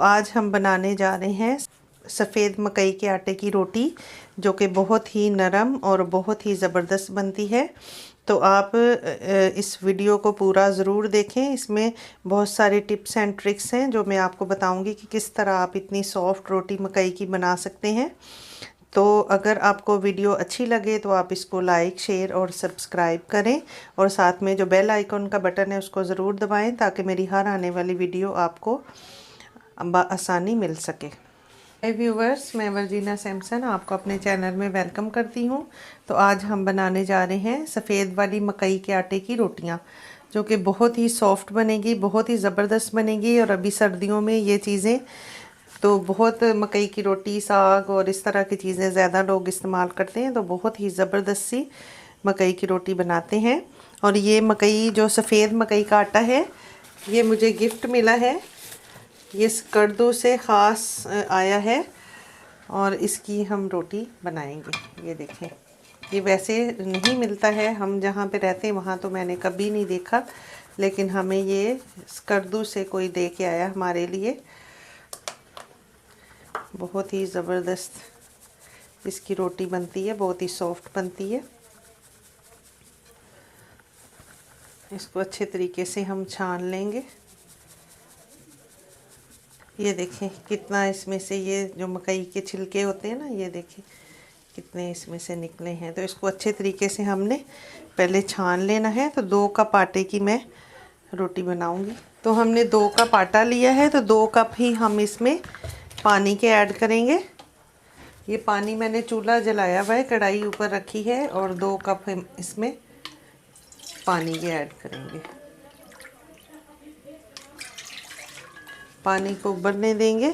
आज हम बनाने जा रहे हैं सफ़ेद मकई के आटे की रोटी, जो कि बहुत ही नरम और बहुत ही ज़बरदस्त बनती है। तो आप इस वीडियो को पूरा ज़रूर देखें। इसमें बहुत सारे टिप्स एंड ट्रिक्स हैं जो मैं आपको बताऊंगी कि किस तरह आप इतनी सॉफ्ट रोटी मकई की बना सकते हैं। तो अगर आपको वीडियो अच्छी लगे तो आप इसको लाइक, शेयर और सब्सक्राइब करें, और साथ में जो बेल आइकन का बटन है उसको ज़रूर दबाएं ताकि मेरी हर आने वाली वीडियो आपको आसानी मिल सके। हाय व्यूवर्स, मैं वर्जीना सैमसन आपको अपने चैनल में वेलकम करती हूँ। तो आज हम बनाने जा रहे हैं सफ़ेद वाली मकई के आटे की रोटियाँ, जो कि बहुत ही सॉफ्ट बनेगी, बहुत ही ज़बरदस्त बनेगी। और अभी सर्दियों में ये चीज़ें तो बहुत, मकई की रोटी, साग और इस तरह की चीज़ें ज़्यादा लोग इस्तेमाल करते हैं, तो बहुत ही ज़बरदस्त सी मकई की रोटी बनाते हैं। और ये मकई, जो सफ़ेद मकई का आटा है, ये मुझे गिफ्ट मिला है। ये स्कर्दू से ख़ास आया है और इसकी हम रोटी बनाएंगे। ये देखें, ये वैसे नहीं मिलता है, हम जहाँ पे रहते हैं वहाँ तो मैंने कभी नहीं देखा, लेकिन हमें ये स्कर्दू से कोई दे के आया हमारे लिए। बहुत ही ज़बरदस्त इसकी रोटी बनती है, बहुत ही सॉफ्ट बनती है। इसको अच्छे तरीके से हम छान लेंगे। ये देखें कितना इसमें से, ये जो मकई के छिलके होते हैं ना, ये देखें कितने इसमें से निकले हैं। तो इसको अच्छे तरीके से हमने पहले छान लेना है। तो 2 कप आटे की मैं रोटी बनाऊंगी। तो हमने 2 कप आटा लिया है, तो 2 कप ही हम इसमें पानी के ऐड करेंगे। ये पानी मैंने चूल्हा जलाया हुआ है, कढ़ाई ऊपर रखी है, और 2 कप हम इसमें पानी के ऐड करेंगे। पानी को उबलने देंगे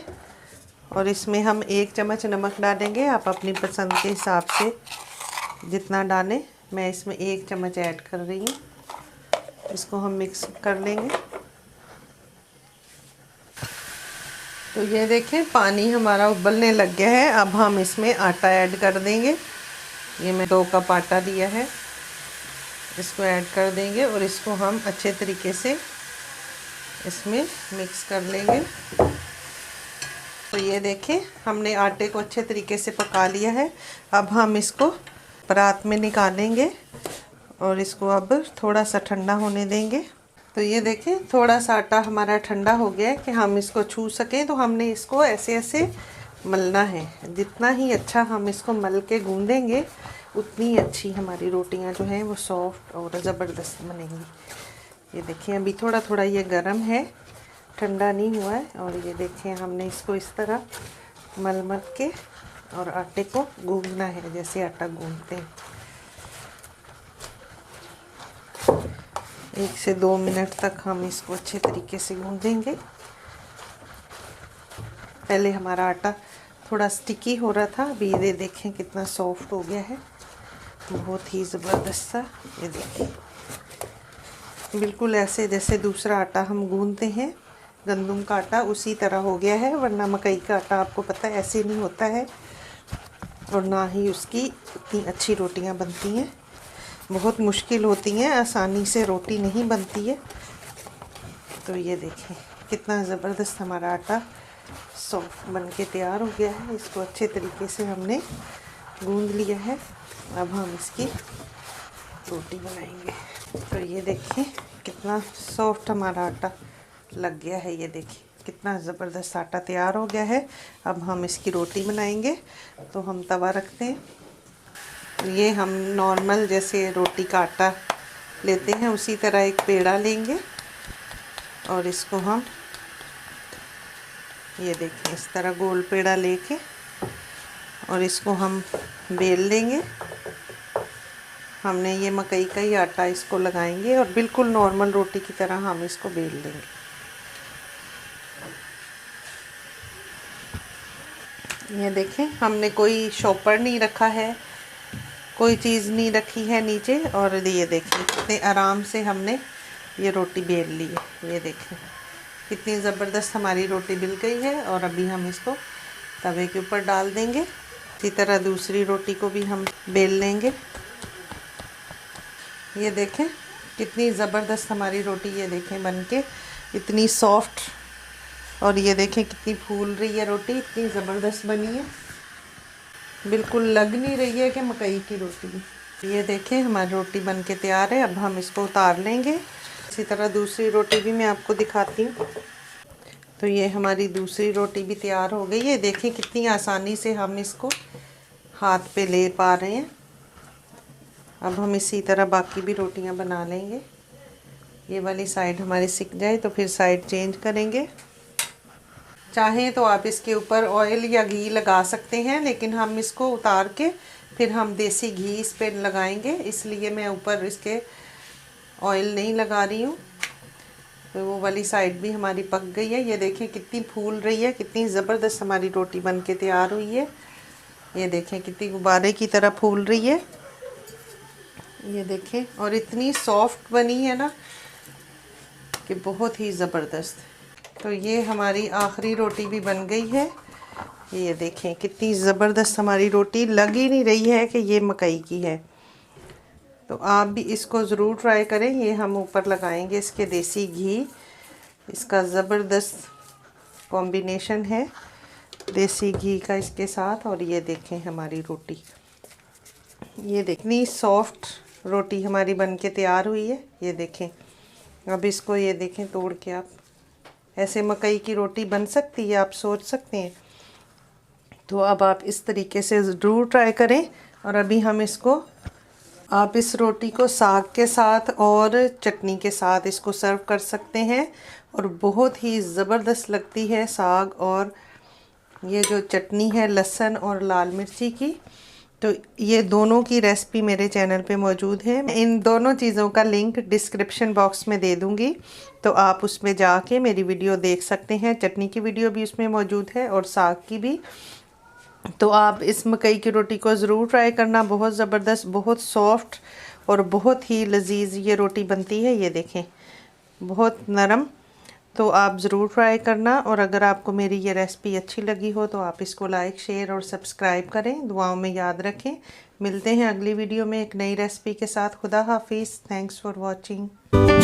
और इसमें हम 1 चम्मच नमक डालेंगे। आप अपनी पसंद के हिसाब से जितना डालें। मैं इसमें 1 चम्मच ऐड कर रही हूँ। इसको हम मिक्स कर लेंगे। तो ये देखें पानी हमारा उबलने लग गया है। अब हम इसमें आटा ऐड कर देंगे। ये मैं 2 कप आटा लिया है, इसको ऐड कर देंगे और इसको हम अच्छे तरीके से इसमें मिक्स कर लेंगे। तो ये देखें हमने आटे को अच्छे तरीके से पका लिया है। अब हम इसको परात में निकालेंगे और इसको अब थोड़ा सा ठंडा होने देंगे। तो ये देखें थोड़ा सा आटा हमारा ठंडा हो गया है कि हम इसको छू सकें। तो हमने इसको ऐसे ऐसे मलना है। जितना ही अच्छा हम इसको मल के गूंदेंगे, उतनी अच्छी हमारी रोटियां जो हैं वो सॉफ्ट और ज़बरदस्त बनेंगी। ये देखिए अभी थोड़ा थोड़ा ये गर्म है, ठंडा नहीं हुआ है। और ये देखें हमने इसको इस तरह मल मल के और आटे को गूंदना है, जैसे आटा गूंदते हैं। 1 से 2 मिनट तक हम इसको अच्छे तरीके से गूंदेंगे। पहले हमारा आटा थोड़ा स्टिकी हो रहा था, अभी ये देखें कितना सॉफ्ट हो गया है, बहुत ही ज़बरदस्त सा। ये देखिए बिल्कुल ऐसे जैसे दूसरा आटा हम गूंदते हैं, गंदम का आटा, उसी तरह हो गया है। वरना मकई का आटा आपको पता है ऐसे नहीं होता है, और ना ही उसकी इतनी अच्छी रोटियां बनती हैं। बहुत मुश्किल होती हैं, आसानी से रोटी नहीं बनती है। तो ये देखें कितना ज़बरदस्त हमारा आटा सॉफ्ट बन के तैयार हो गया है। इसको अच्छे तरीके से हमने गूंद लिया है। अब हम इसकी रोटी बनाएंगे। तो ये देखिए कितना सॉफ्ट हमारा आटा लग गया है। ये देखिए कितना ज़बरदस्त आटा तैयार हो गया है। अब हम इसकी रोटी बनाएंगे। तो हम तवा रखते हैं। ये हम नॉर्मल जैसे रोटी का आटा लेते हैं उसी तरह एक पेड़ा लेंगे, और इसको हम ये देखिए इस तरह गोल पेड़ा लेके और इसको हम बेल लेंगे। हमने ये मकई का ही आटा इसको लगाएंगे और बिल्कुल नॉर्मल रोटी की तरह हम इसको बेल लेंगे। ये देखें हमने कोई शॉपर नहीं रखा है, कोई चीज़ नहीं रखी है नीचे, और ये देखें कितने आराम से हमने ये रोटी बेल ली है। ये देखें कितनी ज़बरदस्त हमारी रोटी बिल गई है। और अभी हम इसको तवे के ऊपर डाल देंगे। इसी तरह दूसरी रोटी को भी हम बेल लेंगे। ये देखें कितनी ज़बरदस्त हमारी रोटी, ये देखें बन के इतनी सॉफ्ट और ये देखें कितनी फूल रही है रोटी, इतनी ज़बरदस्त बनी है, बिल्कुल लग नहीं रही है कि मकई की रोटी। ये देखें हमारी रोटी बन के तैयार है। अब हम इसको उतार लेंगे। इसी तरह दूसरी रोटी भी मैं आपको दिखाती हूँ। तो ये हमारी दूसरी रोटी भी तैयार हो गई है। देखें कितनी आसानी से हम इसको हाथ पे ले पा रहे हैं। अब हम इसी तरह बाकी भी रोटियां बना लेंगे। ये वाली साइड हमारी सिक जाए तो फिर साइड चेंज करेंगे। चाहें तो आप इसके ऊपर ऑयल या घी लगा सकते हैं, लेकिन हम इसको उतार के फिर हम देसी घी इस पर लगाएंगे, इसलिए मैं ऊपर इसके ऑयल नहीं लगा रही हूँ। तो वो वाली साइड भी हमारी पक गई है। ये देखें कितनी फूल रही है, कितनी ज़बरदस्त हमारी रोटी बन के तैयार हुई है। ये देखें कितनी गुब्बारे की तरह फूल रही है। ये देखें, और इतनी सॉफ्ट बनी है ना कि बहुत ही ज़बरदस्त। तो ये हमारी आखिरी रोटी भी बन गई है। ये देखें कितनी ज़बरदस्त हमारी रोटी, लग ही नहीं रही है कि ये मकई की है। तो आप भी इसको ज़रूर ट्राई करें। ये हम ऊपर लगाएंगे इसके देसी घी, इसका ज़बरदस्त कॉम्बिनेशन है देसी घी का इसके साथ। और ये देखें हमारी रोटी, ये देखनी सॉफ्ट रोटी हमारी बन के तैयार हुई है। ये देखें, अब इसको ये देखें तोड़ के, आप ऐसे मकई की रोटी बन सकती है, आप सोच सकते हैं। तो अब आप इस तरीके से ज़रूर ट्राई करें। और अभी हम इसको, आप इस रोटी को साग के साथ और चटनी के साथ इसको सर्व कर सकते हैं, और बहुत ही ज़बरदस्त लगती है साग और ये जो चटनी है लहसुन और लाल मिर्ची की। तो ये दोनों की रेसिपी मेरे चैनल पे मौजूद है। इन दोनों चीज़ों का लिंक डिस्क्रिप्शन बॉक्स में दे दूँगी, तो आप उसमें जाके मेरी वीडियो देख सकते हैं। चटनी की वीडियो भी उसमें मौजूद है और साग की भी। तो आप इस मकई की रोटी को ज़रूर ट्राई करना, बहुत ज़बरदस्त, बहुत सॉफ्ट और बहुत ही लजीज ये रोटी बनती है। ये देखें बहुत नरम। तो आप ज़रूर ट्राई करना। और अगर आपको मेरी ये रेसिपी अच्छी लगी हो तो आप इसको लाइक, शेयर और सब्सक्राइब करें। दुआओं में याद रखें। मिलते हैं अगली वीडियो में एक नई रेसिपी के साथ। खुदा हाफिज़। Thanks for watching.